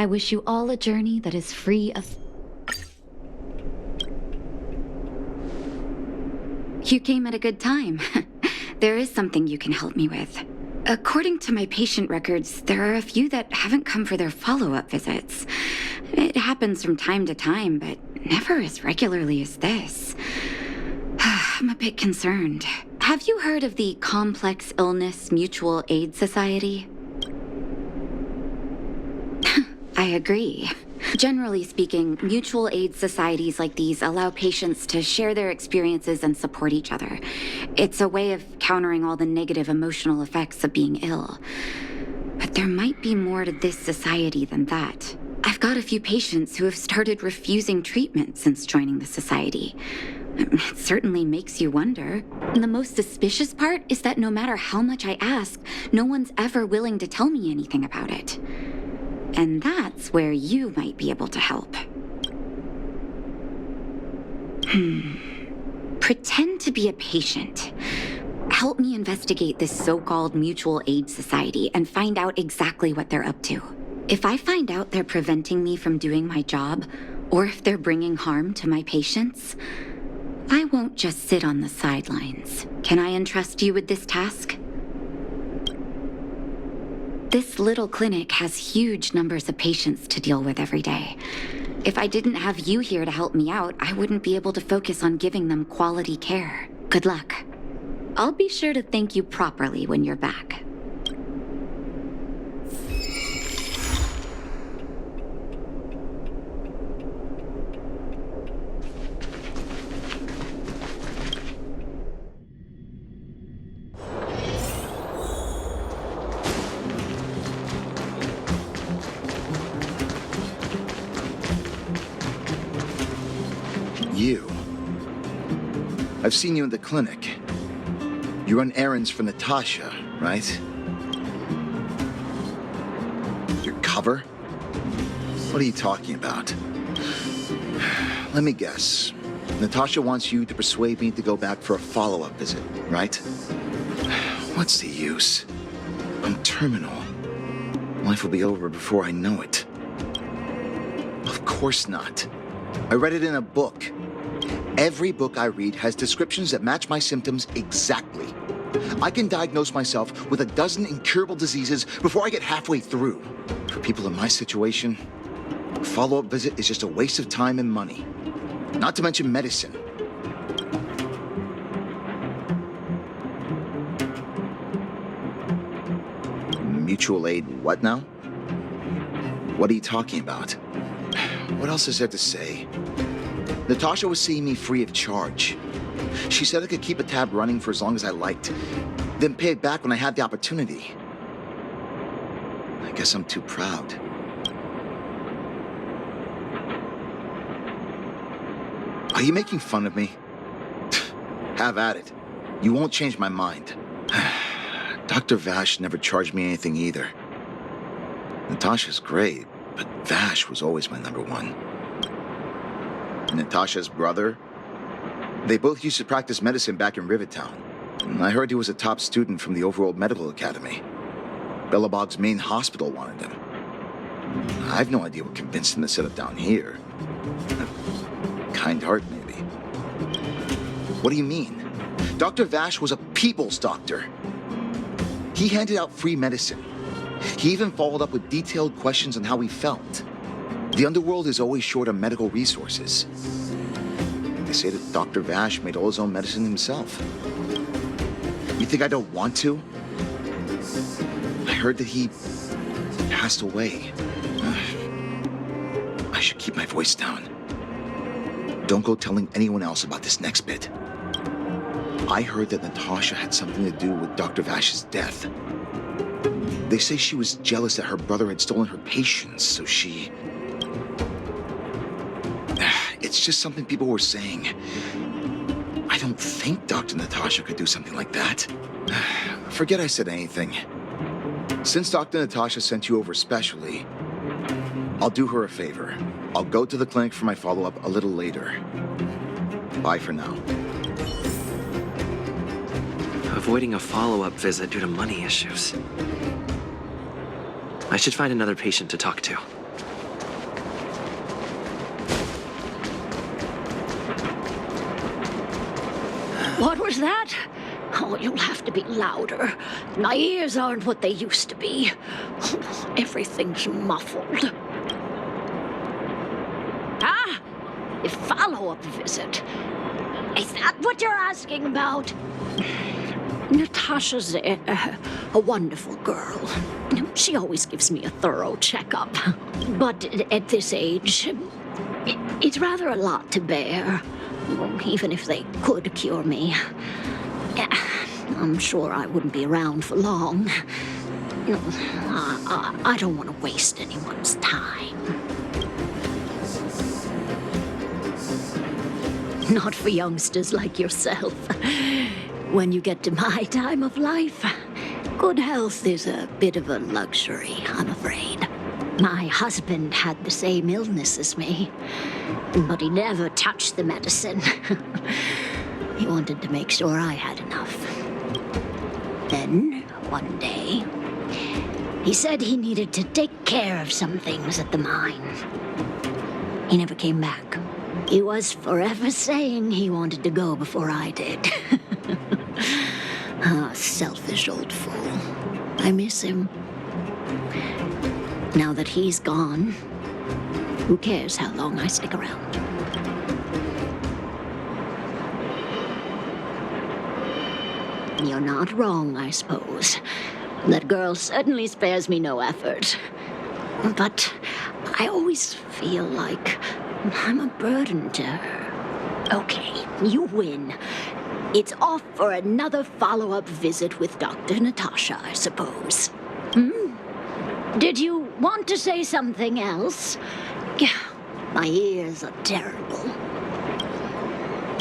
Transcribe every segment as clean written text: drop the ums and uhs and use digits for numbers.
I wish you all a journey that is free of... You came at a good time. There is something you can help me with. According to my patient records, there are a few that haven't come for their follow-up visits. It happens from time to time, but never as regularly as this. I'm a bit concerned. Have you heard of the Complex Illness Mutual Aid Society? I agree. Generally speaking, mutual aid societies like these allow patients to share their experiences and support each other. It's a way of countering all the negative emotional effects of being ill. But there might be more to this society than that. I've got a few patients who have started refusing treatment since joining the society. It certainly makes you wonder. And the most suspicious part is that no matter how much I ask, no one's ever willing to tell me anything about it. And that's where you might be able to help. Pretend to be a patient. Help me investigate this so-called mutual aid society and find out exactly what they're up to. If I find out they're preventing me from doing my job, or if they're bringing harm to my patients, I won't just sit on the sidelines. Can I entrust you with this task? This little clinic has huge numbers of patients to deal with every day. If I didn't have you here to help me out, I wouldn't be able to focus on giving them quality care. Good luck. I'll be sure to thank you properly when you're back. You. I've seen you in the clinic. You run errands for Natasha, right? Your cover? What are you talking about? Let me guess. Natasha wants you to persuade me to go back for a follow-up visit, right? What's the use? I'm terminal. Life will be over before I know it. Of course not. I read it in a book. Every book I read has descriptions that match my symptoms exactly. I can diagnose myself with a dozen incurable diseases before I get halfway through. For people in my situation, a follow-up visit is just a waste of time and money. Not to mention medicine. Mutual aid what now? What are you talking about? What else is there to say? Natasha was seeing me free of charge. She said I could keep a tab running for as long as I liked, then pay it back when I had the opportunity. I guess I'm too proud. Are you making fun of me? Have at it. You won't change my mind. Dr. Vash never charged me anything either. Natasha's great, but Vash was always my number one. Natasha's brother? They both used to practice medicine back in Rivertown. I heard he was a top student from the Overworld Medical Academy. Bellabog's main hospital wanted him. I have no idea what convinced him to set up down here. A kind heart, maybe. What do you mean? Dr. Vash was a people's doctor. He handed out free medicine. He even followed up with detailed questions on how he felt. The underworld is always short on medical resources. They say that Dr. Vash made all his own medicine himself. You think I don't want to? I heard that he passed away. I should keep my voice down. Don't go telling anyone else about this next bit. I heard that Natasha had something to do with Dr. Vash's death. They say she was jealous that her brother had stolen her patients, so she... It's just something people were saying. I don't think Dr. Natasha could do something like that. Forget I said anything. Since Dr. Natasha sent you over specially, I'll do her a favor. I'll go to the clinic for my follow-up a little later. Bye for now. Avoiding a follow-up visit due to money issues. I should find another patient to talk to. What was that? Oh, you'll have to be louder. My ears aren't what they used to be. Everything's muffled. Ah! A follow-up visit. Is that what you're asking about? Natasha's a wonderful girl. She always gives me a thorough checkup. But at this age, it's rather a lot to bear. Even if they could cure me. I'm sure I wouldn't be around for long. I don't want to waste anyone's time. Not for youngsters like yourself. When you get to my time of life, good health is a bit of a luxury, I'm afraid. My husband had the same illness as me, but he never touched the medicine. He wanted to make sure I had enough. Then, one day, he said he needed to take care of some things at the mine. He never came back. He was forever saying he wanted to go before I did. Selfish old fool. I miss him. Now that he's gone, who cares how long I stick around? You're not wrong, I suppose. That girl certainly spares me no effort. But I always feel like I'm a burden to her. Okay, you win. It's off for another follow-up visit with Dr. Natasha, I suppose. Did you want to say something else? My ears are terrible.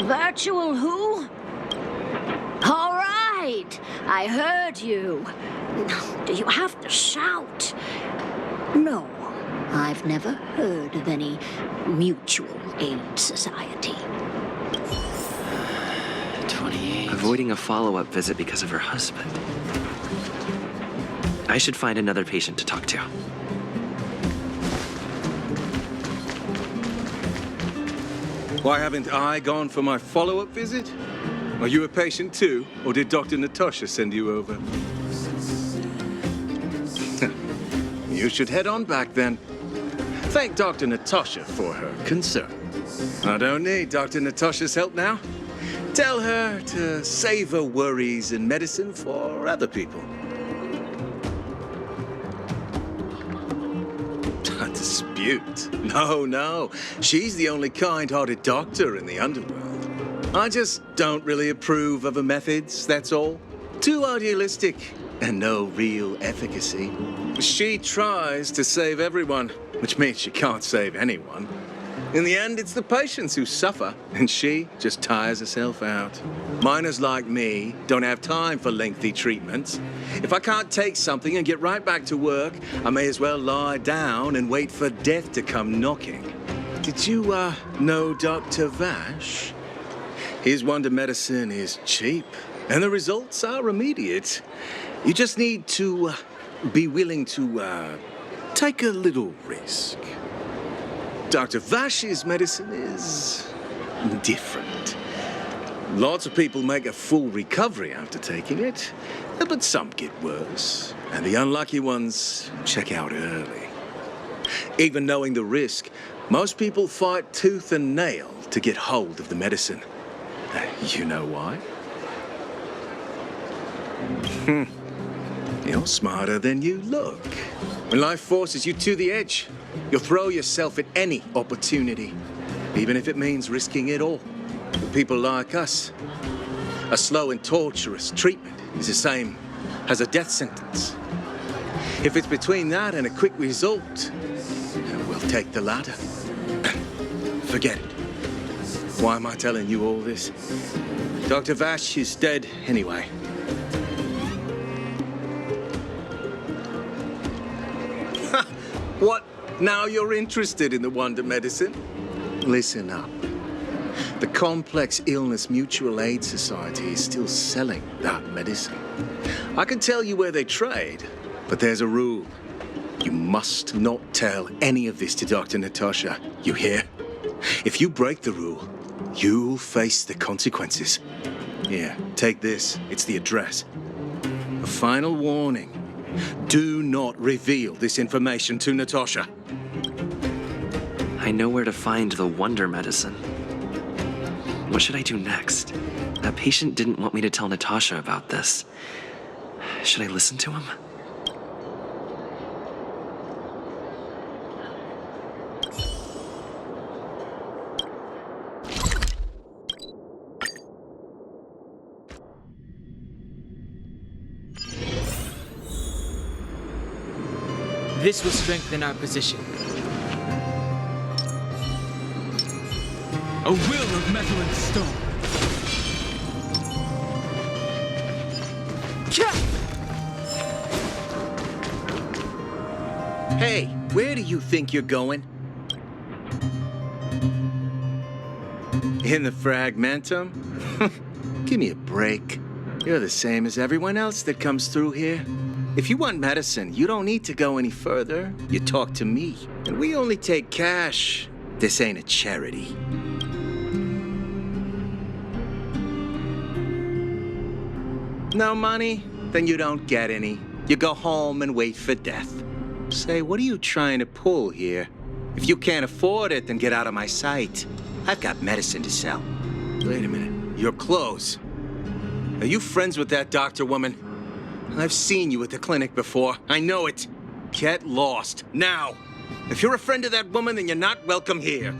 Virtual who? All right, I heard you. Do you have to shout? No, I've never heard of any mutual aid society. 28. Avoiding a follow-up visit because of her husband. I should find another patient to talk to. Why haven't I gone for my follow-up visit? Are you a patient too, or did Dr. Natasha send you over? You should head on back then. Thank Dr. Natasha for her concern. I don't need Dr. Natasha's help now. Tell her to save her worries and medicine for other people. A dispute? No. She's the only kind-hearted doctor in the underworld. I just don't really approve of her methods, that's all. Too idealistic and no real efficacy. She tries to save everyone, which means she can't save anyone. In the end, it's the patients who suffer, and she just tires herself out. Miners like me don't have time for lengthy treatments. If I can't take something and get right back to work, I may as well lie down and wait for death to come knocking. Did you, know Dr. Vash? His wonder medicine is cheap, and the results are immediate. You just need to be willing to take a little risk. Dr. Vash's medicine is different. Lots of people make a full recovery after taking it, but some get worse, and the unlucky ones check out early. Even knowing the risk, most people fight tooth and nail to get hold of the medicine. You know why? You're smarter than you look. When life forces you to the edge, you'll throw yourself at any opportunity, even if it means risking it all. For people like us, a slow and torturous treatment is the same as a death sentence. If it's between that and a quick result, we'll take the latter. Forget it. Why am I telling you all this? Dr. Vash is dead anyway. What? Now you're interested in the wonder medicine? Listen up. The Complex Illness Mutual Aid Society is still selling that medicine. I can tell you where they trade, but there's a rule. You must not tell any of this to Dr. Natasha. You hear? If you break the rule, you'll face the consequences. Here, take this. It's the address. A final warning. Do not reveal this information to Natasha. I know where to find the wonder medicine. What should I do next? That patient didn't want me to tell Natasha about this. Should I listen to him? This will strengthen our position. A will of metal and stone. Hey, where do you think you're going? In the Fragmentum? Give me a break. You're the same as everyone else that comes through here. If you want medicine, you don't need to go any further. You talk to me. And we only take cash. This ain't a charity. No money? Then you don't get any. You go home and wait for death. Say, what are you trying to pull here? If you can't afford it, then get out of my sight. I've got medicine to sell. Wait a minute. Your clothes. Are you friends with that doctor woman? I've seen you at the clinic before. I know it. Get lost. Now. If you're a friend of that woman, then you're not welcome here.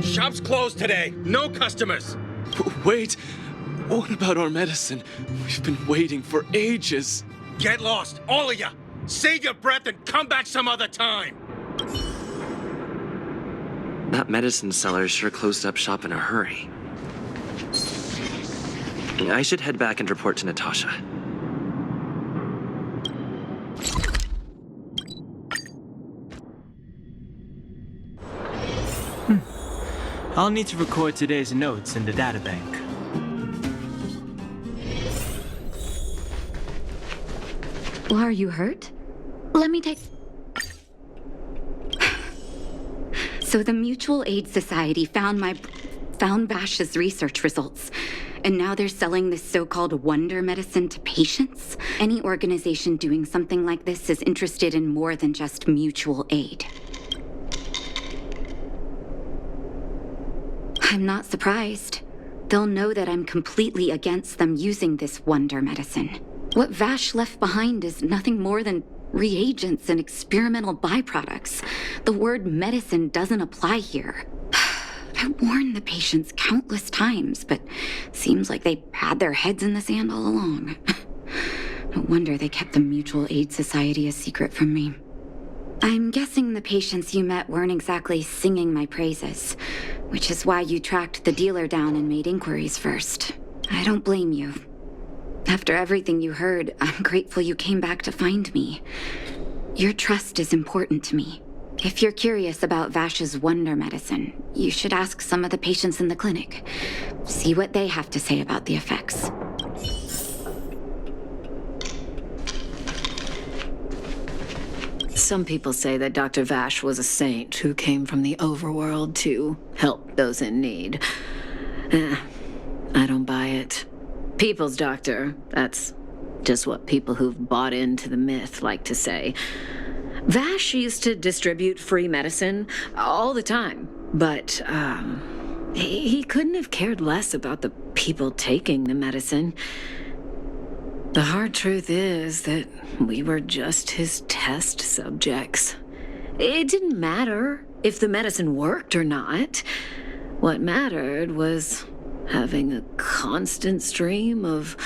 Shop's closed today. No customers. Wait. What about our medicine? We've been waiting for ages. Get lost, all of you. Save your breath and come back some other time. That medicine seller sure closed up shop in a hurry. I should head back and report to Natasha. I'll need to record today's notes in the databank. Are you hurt? Let me take... So the Mutual Aid Society found Vash's research results, and now they're selling this so-called wonder medicine to patients? Any organization doing something like this is interested in more than just mutual aid. I'm not surprised. They'll know that I'm completely against them using this wonder medicine. What Vash left behind is nothing more than reagents and experimental byproducts. The word medicine doesn't apply here. I warned the patients countless times, but seems like they had their heads in the sand all along. No wonder they kept the Mutual Aid Society a secret from me. I'm guessing the patients you met weren't exactly singing my praises, which is why you tracked the dealer down and made inquiries first. I don't blame you. After everything you heard, I'm grateful you came back to find me. Your trust is important to me. If you're curious about Vash's wonder medicine, you should ask some of the patients in the clinic. See what they have to say about the effects. Some people say that Dr. Vash was a saint who came from the overworld to help those in need. I don't buy it. People's doctor, that's just what people who've bought into the myth like to say. Vash used to distribute free medicine all the time, but he couldn't have cared less about the people taking the medicine. The hard truth is that we were just his test subjects. It didn't matter if the medicine worked or not. What mattered was having a constant stream of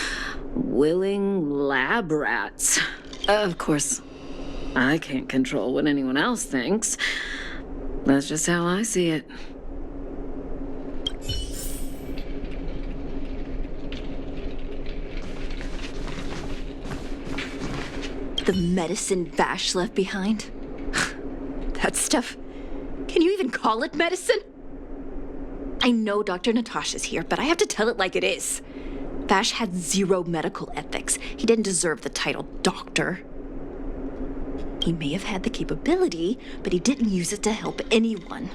willing lab rats. Of course, I can't control what anyone else thinks. That's just how I see it. The medicine Vash left behind? That stuff... Can you even call it medicine? I know Dr. Natasha's here, but I have to tell it like it is. Vash had zero medical ethics. He didn't deserve the title doctor. He may have had the capability, but he didn't use it to help anyone.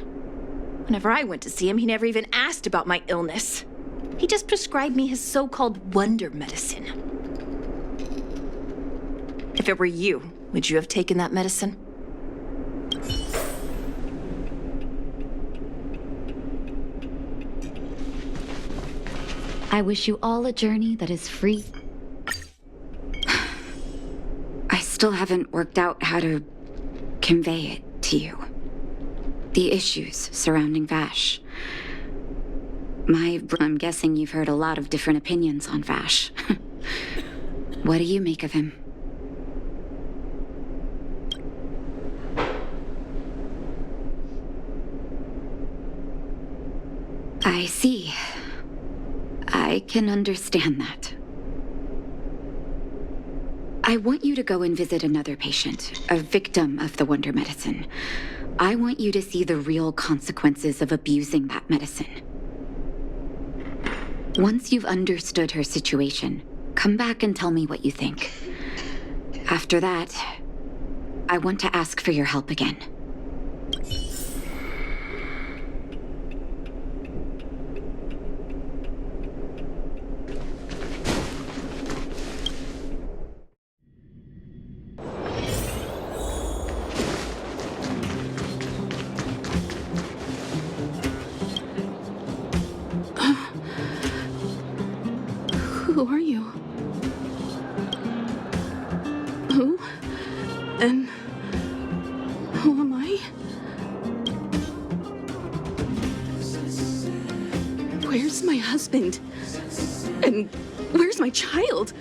Whenever I went to see him, he never even asked about my illness. He just prescribed me his so-called wonder medicine. If it were you, would you have taken that medicine? I wish you all a journey that is free. I still haven't worked out how to convey it to you. The issues surrounding Vash. I'm guessing you've heard a lot of different opinions on Vash. What do you make of him? I see. I can understand that. I want you to go and visit another patient, a victim of the wonder medicine. I want you to see the real consequences of abusing that medicine. Once you've understood her situation, come back and tell me what you think. After that, I want to ask for your help again. Who are you? Who? And who am I? Where's my husband? And where's my child?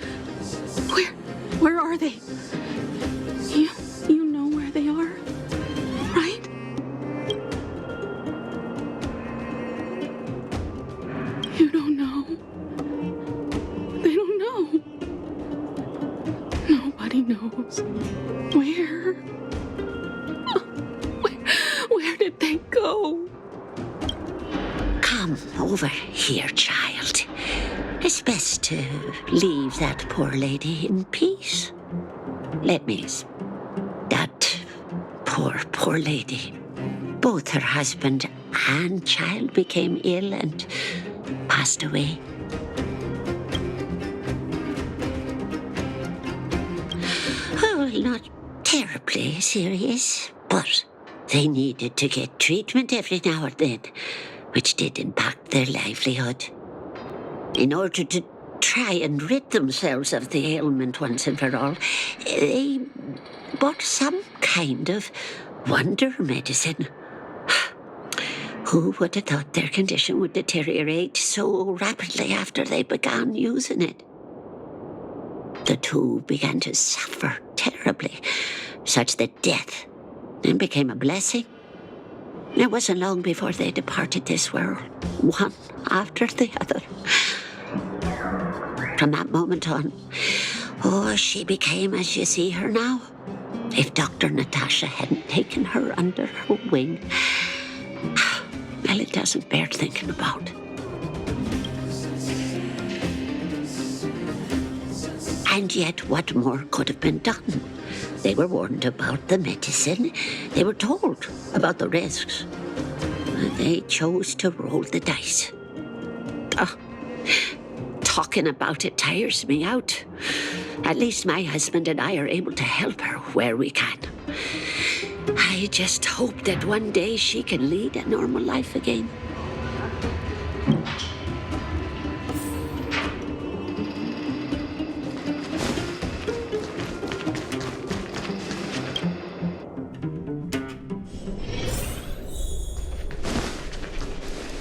Where are they? You know where they are, right? You don't know. They don't know. Nobody knows. Where? Where did they go? Come over here, child. It's best to leave that poor lady in peace. Let me... That poor lady. Both her husband and child became ill and passed away. Oh, not terribly serious, but they needed to get treatment every now and then, which did impact their livelihood. In order to try and rid themselves of the ailment once and for all, they bought some kind of wonder medicine. Who would have thought their condition would deteriorate so rapidly after they began using it? The two began to suffer terribly, such that death then became a blessing. It wasn't long before they departed this world, one after the other. From that moment on, she became as you see her now. If Dr. Natasha hadn't taken her under her wing, well, it doesn't bear thinking about. And yet, what more could have been done? They were warned about the medicine. They were told about the risks. They chose to roll the dice. Talking about it tires me out. At least my husband and I are able to help her where we can. I just hope that one day she can lead a normal life again.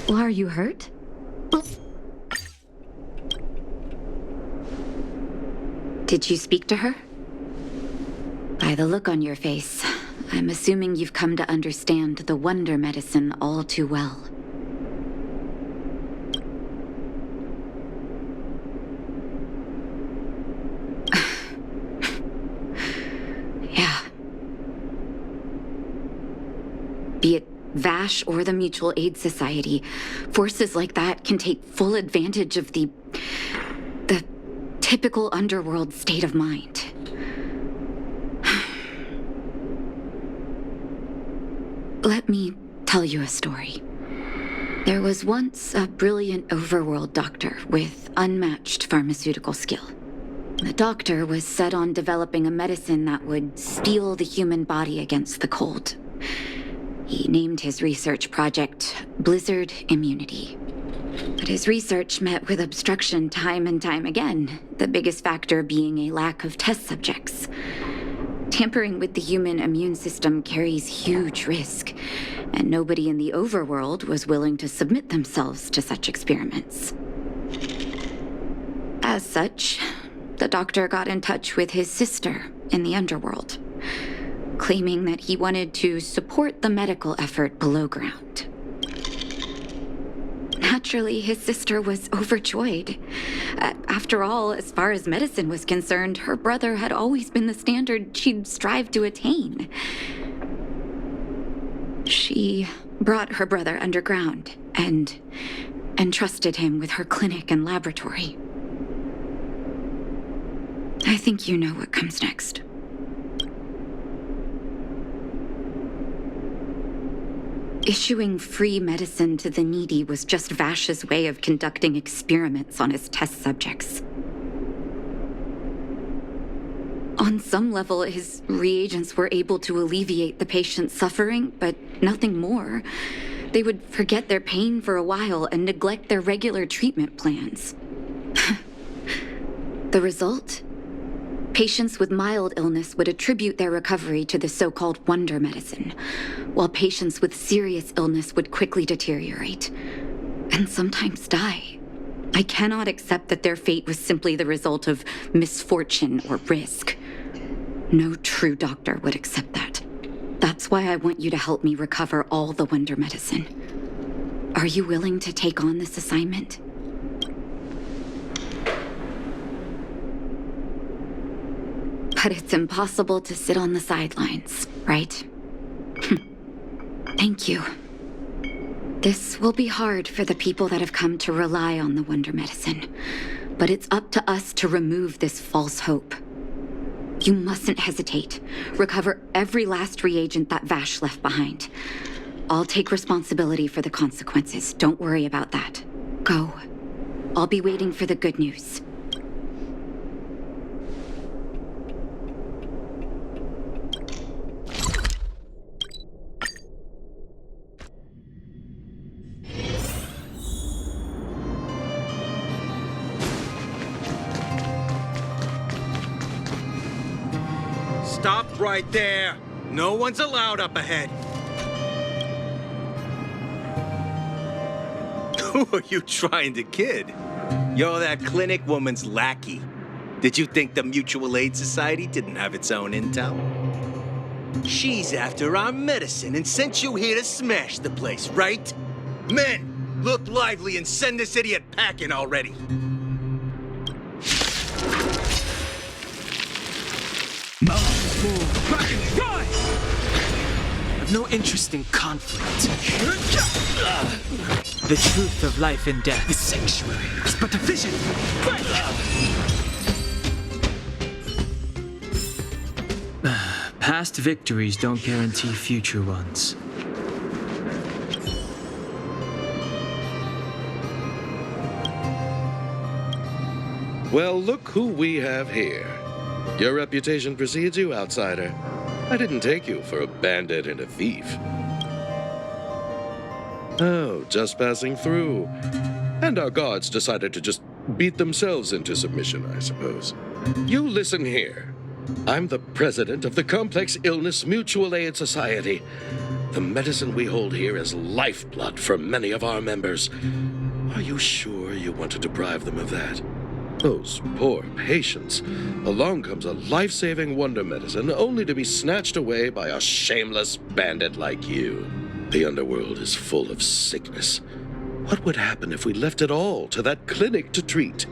Are you hurt? Did you speak to her? By the look on your face, I'm assuming you've come to understand the wonder medicine all too well. Yeah. Be it Vash or the Mutual Aid Society, forces like that can take full advantage of the typical underworld state of mind. Let me tell you a story. There was once a brilliant overworld doctor with unmatched pharmaceutical skill. The doctor was set on developing a medicine that would steel the human body against the cold. He named his research project Blizzard Immunity. But his research met with obstruction time and time again, the biggest factor being a lack of test subjects. Tampering with the human immune system carries huge risk, and nobody in the overworld was willing to submit themselves to such experiments. As such, the doctor got in touch with his sister in the underworld, claiming that he wanted to support the medical effort below ground. Naturally, his sister was overjoyed. After all, as far as medicine was concerned, her brother had always been the standard she'd strive to attain. She brought her brother underground and entrusted him with her clinic and laboratory. I think you know what comes next. Issuing free medicine to the needy was just Vash's way of conducting experiments on his test subjects. On some level, his reagents were able to alleviate the patient's suffering, but nothing more. They would forget their pain for a while and neglect their regular treatment plans. The result? Patients with mild illness would attribute their recovery to the so-called wonder medicine, while patients with serious illness would quickly deteriorate, and sometimes die. I cannot accept that their fate was simply the result of misfortune or risk. No true doctor would accept that. That's why I want you to help me recover all the wonder medicine. Are you willing to take on this assignment? But it's impossible to sit on the sidelines, right? Thank you. This will be hard for the people that have come to rely on the wonder medicine, but it's up to us to remove this false hope. You mustn't hesitate. Recover every last reagent that Vash left behind. I'll take responsibility for the consequences. Don't worry about that. Go. I'll be waiting for the good news. Stop right there. No one's allowed up ahead. Who are you trying to kid? You're that clinic woman's lackey. Did you think the Mutual Aid Society didn't have its own intel? She's after our medicine and sent you here to smash the place, right? Men, look lively and send this idiot packing already. I've no interest in conflict. The truth of life and death. The sanctuary is but a vision. Past victories don't guarantee future ones. Well, look who we have here. Your reputation precedes you, outsider. I didn't take you for a bandit and a thief. Oh, just passing through. And our guards decided to just beat themselves into submission, I suppose. You listen here. I'm the president of the Complex Illness Mutual Aid Society. The medicine we hold here is lifeblood for many of our members. Are you sure you want to deprive them of that? Those poor patients. Along comes a life-saving wonder medicine only to be snatched away by a shameless bandit like you. The underworld is full of sickness. What would happen if we left it all to that clinic to treat?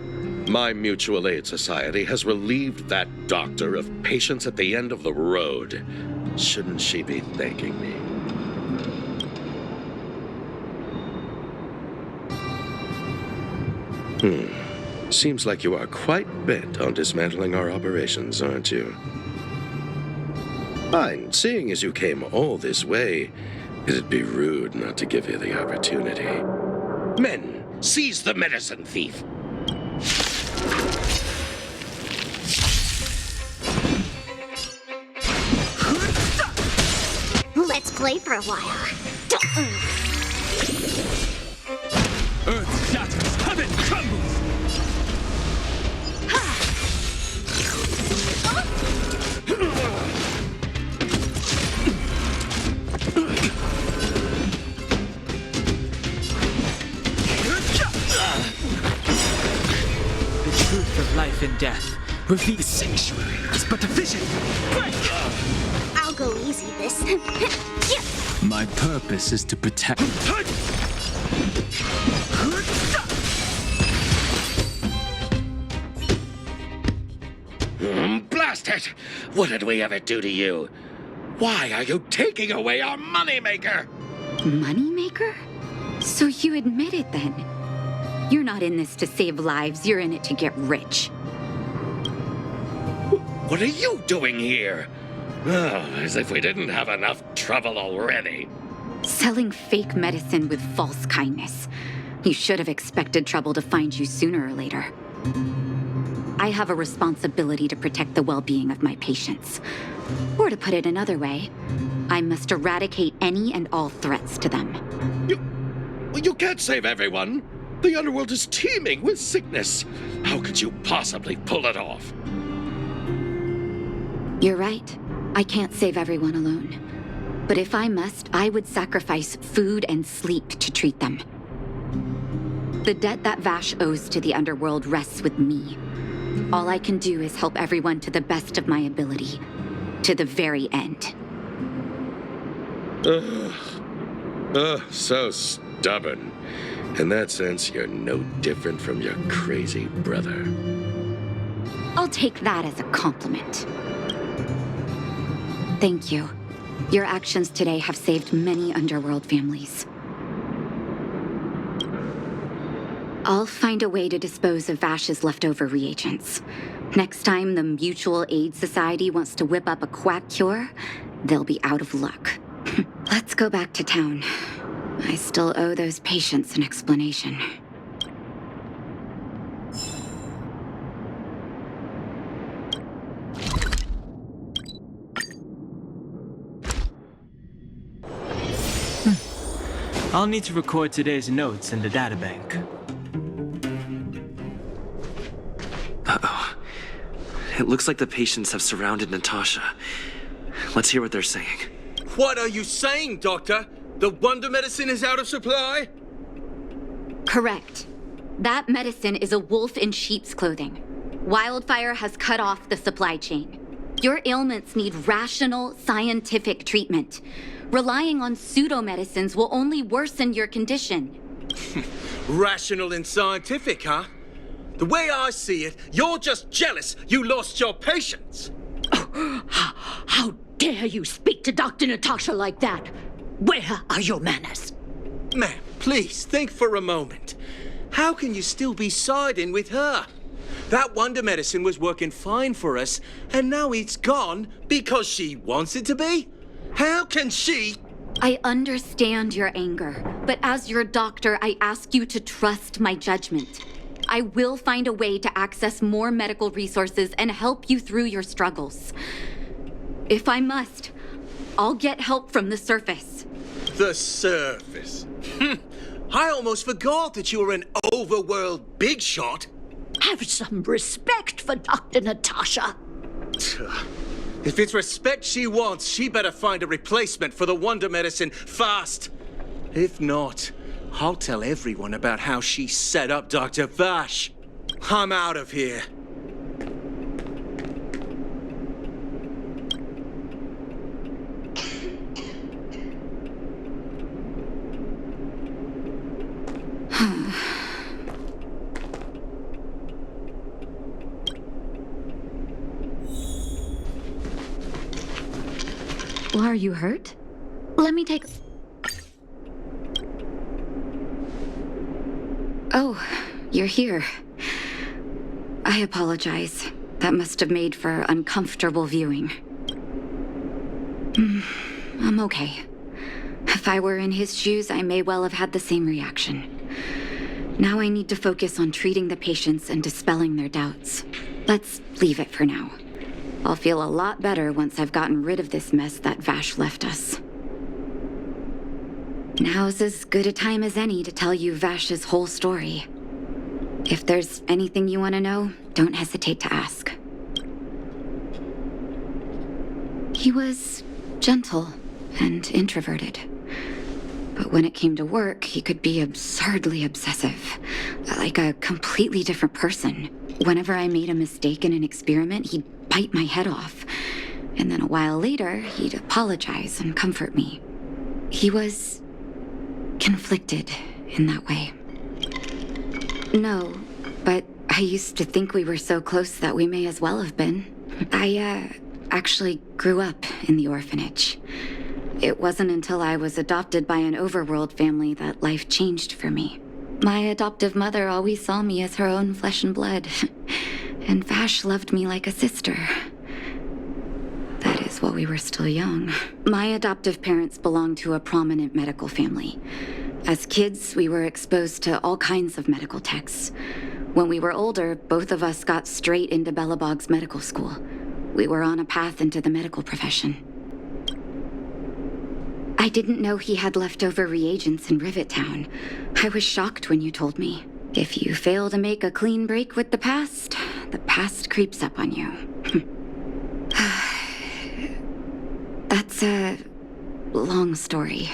My Mutual Aid Society has relieved that doctor of patients at the end of the road. Shouldn't she be thanking me? Seems like you are quite bent on dismantling our operations, aren't you? Fine, seeing as you came all this way, It'd be rude not to give you the opportunity. Men, seize the medicine thief. Let's play for a while. Earth shatters, heaven crumbles! The truth of life and death reveals the sanctuary is but a vision. Break! I'll go easy this. My purpose is to protect. Blast it! What did we ever do to you? Why are you taking away our moneymaker? Moneymaker? So you admit it then? You're not in this to save lives, you're in it to get rich. What are you doing here? Oh, as if we didn't have enough trouble already. Selling fake medicine with false kindness. You should have expected trouble to find you sooner or later. I have a responsibility to protect the well-being of my patients. Or to put it another way, I must eradicate any and all threats to them. You can't save everyone. The underworld is teeming with sickness. How could you possibly pull it off? You're right. I can't save everyone alone. But if I must, I would sacrifice food and sleep to treat them. The debt that Vash owes to the underworld rests with me. All I can do is help everyone to the best of my ability. To the very end. So stubborn. In that sense, you're no different from your crazy brother. I'll take that as a compliment. Thank you. Your actions today have saved many underworld families. I'll find a way to dispose of Vash's leftover reagents. Next time the Mutual Aid Society wants to whip up a quack cure, they'll be out of luck. Let's go back to town. I still owe those patients an explanation. I'll need to record today's notes in the databank. Uh-oh. It looks like the patients have surrounded Natasha. Let's hear what they're saying. What are you saying, Doctor? The wonder medicine is out of supply? Correct. That medicine is a wolf in sheep's clothing. Wildfire has cut off the supply chain. Your ailments need rational, scientific treatment. Relying on pseudo-medicines will only worsen your condition. Rational and scientific, huh? The way I see it, you're just jealous you lost your patients. How dare you speak to Dr. Natasha like that? Where are your manners? Ma'am, please think for a moment. How can you still be siding with her? That wonder medicine was working fine for us, and now it's gone because she wants it to be? How can she? I understand your anger, but as your doctor, I ask you to trust my judgment. I will find a way to access more medical resources and help you through your struggles. If I must, I'll get help from the surface. The surface? I almost forgot that you were an overworld big shot. Have some respect for Dr. Natasha. If it's respect she wants, she better find a replacement for the wonder medicine fast. If not, I'll tell everyone about how she set up Dr. Vash. I'm out of here. Are you hurt? Let me take... Oh, you're here. I apologize. That must have made for uncomfortable viewing. I'm okay. If I were in his shoes, I may well have had the same reaction. Now I need to focus on treating the patients and dispelling their doubts. Let's leave it for now. I'll feel a lot better once I've gotten rid of this mess that Vash left us. Now's as good a time as any to tell you Vash's whole story. If there's anything you want to know, don't hesitate to ask. He was gentle and introverted. But when it came to work, he could be absurdly obsessive, like a completely different person. Whenever I made a mistake in an experiment, he'd bite my head off. And then a while later, he'd apologize and comfort me. He was conflicted in that way. No, but I used to think we were so close that we may as well have been. I actually grew up in the orphanage. It wasn't until I was adopted by an overworld family that life changed for me. My adoptive mother always saw me as her own flesh and blood, and Vash loved me like a sister. That is while we were still young. My adoptive parents belonged to a prominent medical family. As kids, we were exposed to all kinds of medical texts. When we were older, both of us got straight into Belobog's medical school. We were on a path into the medical profession. I didn't know he had leftover reagents in Rivet Town. I was shocked when you told me. If you fail to make a clean break with the past creeps up on you. That's a long story.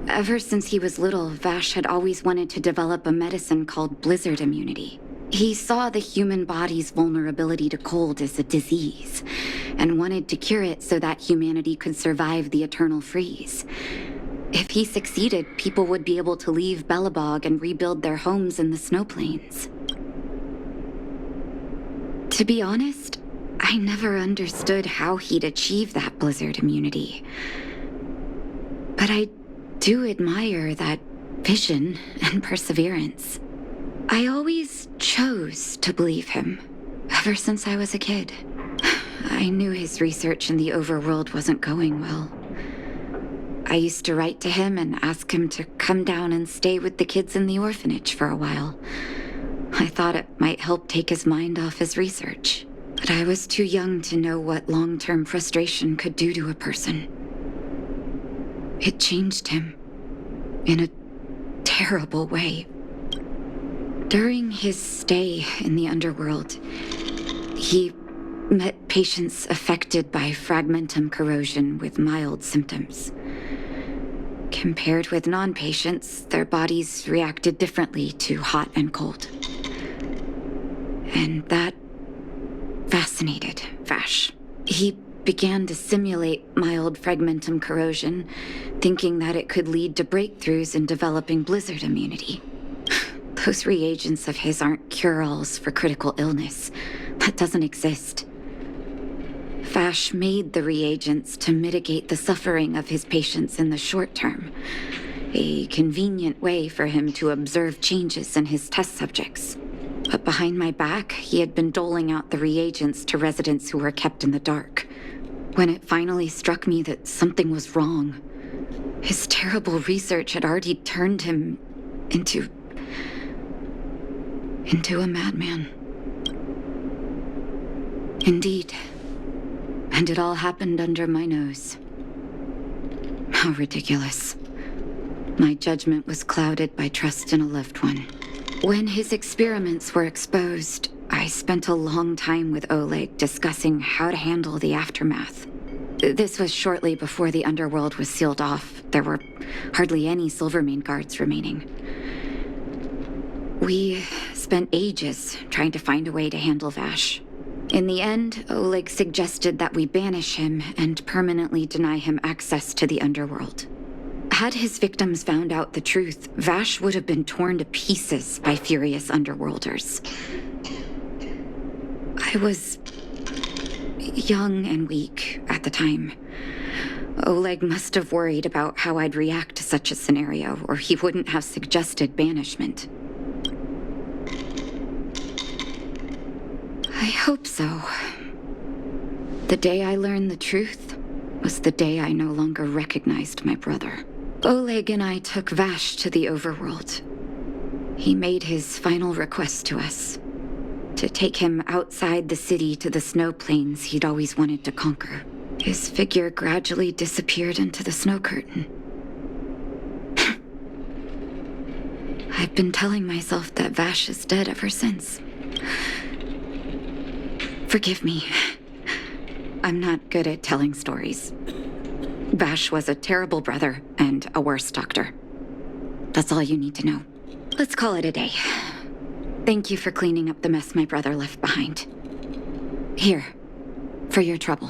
Ever since he was little, Vash had always wanted to develop a medicine called blizzard immunity. He saw the human body's vulnerability to cold as a disease, and wanted to cure it so that humanity could survive the eternal freeze. If he succeeded, people would be able to leave Belobog and rebuild their homes in the snow plains. To be honest, I never understood how he'd achieve that blizzard immunity. But I do admire that vision and perseverance. I always chose to believe him, ever since I was a kid. I knew his research in the overworld wasn't going well. I used to write to him and ask him to come down and stay with the kids in the orphanage for a while. I thought it might help take his mind off his research, but I was too young to know what long-term frustration could do to a person. It changed him in a terrible way. During his stay in the underworld, he met patients affected by fragmentum corrosion with mild symptoms. Compared with non-patients, their bodies reacted differently to hot and cold. And that fascinated Vash. He began to simulate mild fragmentum corrosion, thinking that it could lead to breakthroughs in developing blizzard immunity. Those reagents of his aren't cure-alls for critical illness. That doesn't exist. Vash made the reagents to mitigate the suffering of his patients in the short term. A convenient way for him to observe changes in his test subjects. But behind my back, he had been doling out the reagents to residents who were kept in the dark. When it finally struck me that something was wrong, his terrible research had already turned him into a madman. Indeed. And it all happened under my nose. How ridiculous. My judgment was clouded by trust in a loved one. When his experiments were exposed, I spent a long time with Oleg discussing how to handle the aftermath. This was shortly before the underworld was sealed off. There were hardly any Silvermane guards remaining. We spent ages trying to find a way to handle Vash. In the end, Oleg suggested that we banish him and permanently deny him access to the underworld. Had his victims found out the truth, Vash would have been torn to pieces by furious underworlders. I was young and weak at the time. Oleg must have worried about how I'd react to such a scenario, or he wouldn't have suggested banishment. I hope so. The day I learned the truth, was the day I no longer recognized my brother. Oleg and I took Vash to the overworld. He made his final request to us, to take him outside the city to the snow plains he'd always wanted to conquer. His figure gradually disappeared into the snow curtain. I've been telling myself that Vash is dead ever since. Forgive me. I'm not good at telling stories. Vash was a terrible brother and a worse doctor. That's all you need to know. Let's call it a day. Thank you for cleaning up the mess my brother left behind. Here, for your trouble.